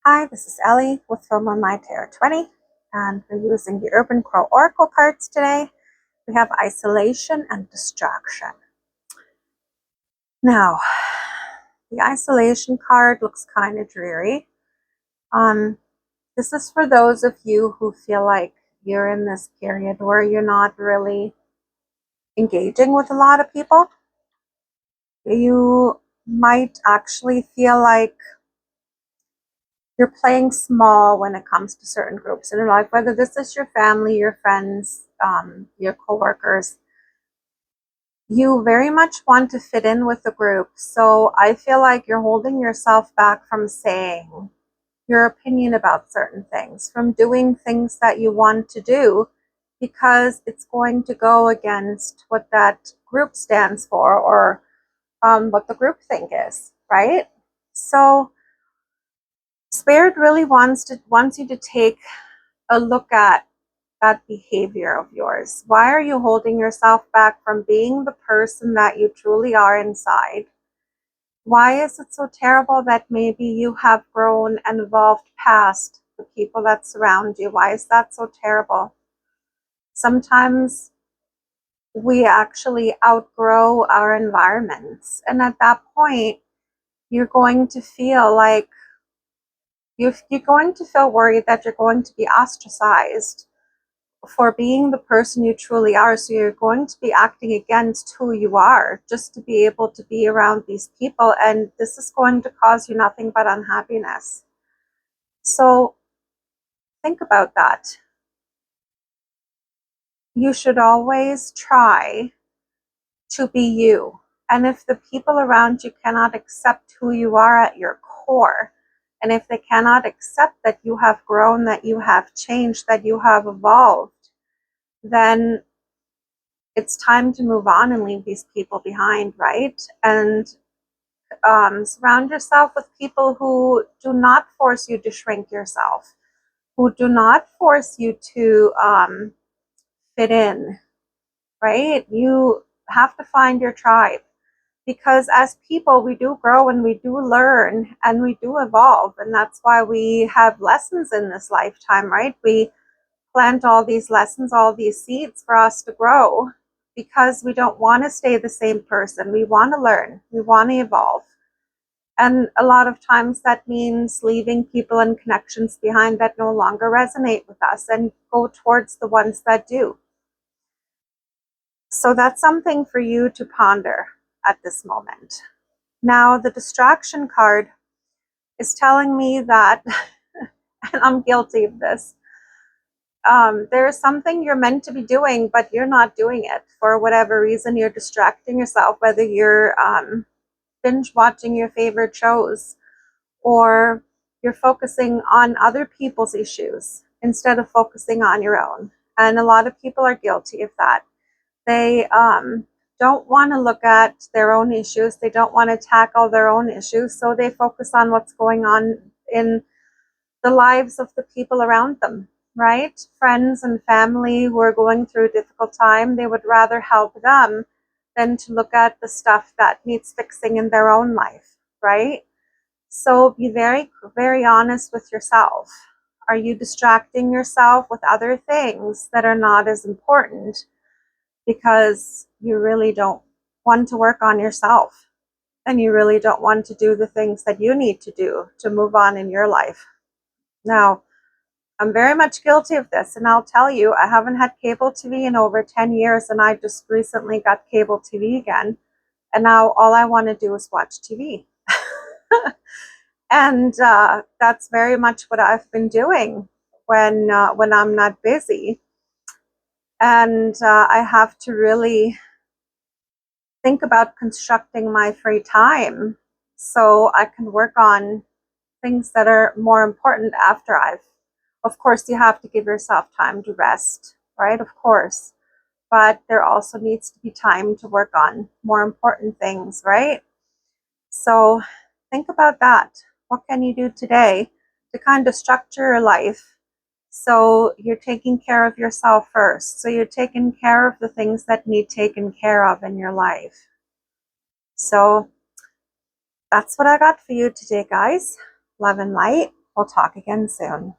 Hi, this is Ellie with Film on My Tarot 20, and we're using the Urban Crow Oracle cards today. We have isolation and distraction. Now, the isolation card looks kind of dreary. This is for those of you who feel like you're in this period where you're not really engaging with a lot of people. You might actually feel like you're playing small when it comes to certain groups in your life, whether this is your family, your friends, your coworkers. You very much want to fit in with the group. So I feel like you're holding yourself back from saying your opinion about certain things, from doing things that you want to do, because it's going to go against what that group stands for, or what the group think is, right? So Spirit really wants you to take a look at that behavior of yours. Why are you holding yourself back from being the person that you truly are inside? Why is it so terrible that maybe you have grown and evolved past the people that surround you? Why is that so terrible? Sometimes we actually outgrow our environments, and at that point you're going to feel like you're going to feel worried that you're going to be ostracized for being the person you truly are. So you're going to be acting against who you are just to be able to be around these people, and this is going to cause you nothing but unhappiness. So think about that. You should always try to be you. And if the people around you cannot accept who you are at your core, and if they cannot accept that you have grown, that you have changed, that you have evolved, then it's time to move on and leave these people behind, right? And surround yourself with people who do not force you to shrink yourself, who do not force you to fit in, right? You have to find your tribe, because as people, we do grow and we do learn and we do evolve. And that's why we have lessons in this lifetime, right? We plant all these lessons, all these seeds for us to grow, because we don't want to stay the same person. We want to learn, we want to evolve. And a lot of times that means leaving people and connections behind that no longer resonate with us, and go towards the ones that do. So that's something for you to ponder at this moment. Now, the distraction card is telling me that, and I'm guilty of this, there is something you're meant to be doing, but you're not doing it for whatever reason. You're distracting yourself, whether you're binge watching your favorite shows, or you're focusing on other people's issues instead of focusing on your own. And a lot of people are guilty of that. They don't want to look at their own issues. They don't want to tackle their own issues. So they focus on what's going on in the lives of the people around them, right? Friends and family who are going through a difficult time, they would rather help them than to look at the stuff that needs fixing in their own life, right? So be very, very honest with yourself. Are you distracting yourself with other things that are not as important because you really don't want to work on yourself, and you really don't want to do the things that you need to do to move on in your life? Now, I'm very much guilty of this, and I'll tell you, I haven't had cable TV in over 10 years, and I just recently got cable TV again, and now all I want to do is watch TV. And that's very much what I've been doing when I'm not busy. And I have to really think about constructing my free time so I can work on things that are more important after of course, you have to give yourself time to rest, right? Of course. But there also needs to be time to work on more important things, right? So think about that. What can you do today to kind of structure your life so you're taking care of yourself first? So you're taking care of the things that need taken care of in your life. So that's what I got for you today, guys. Love and light. We'll talk again soon.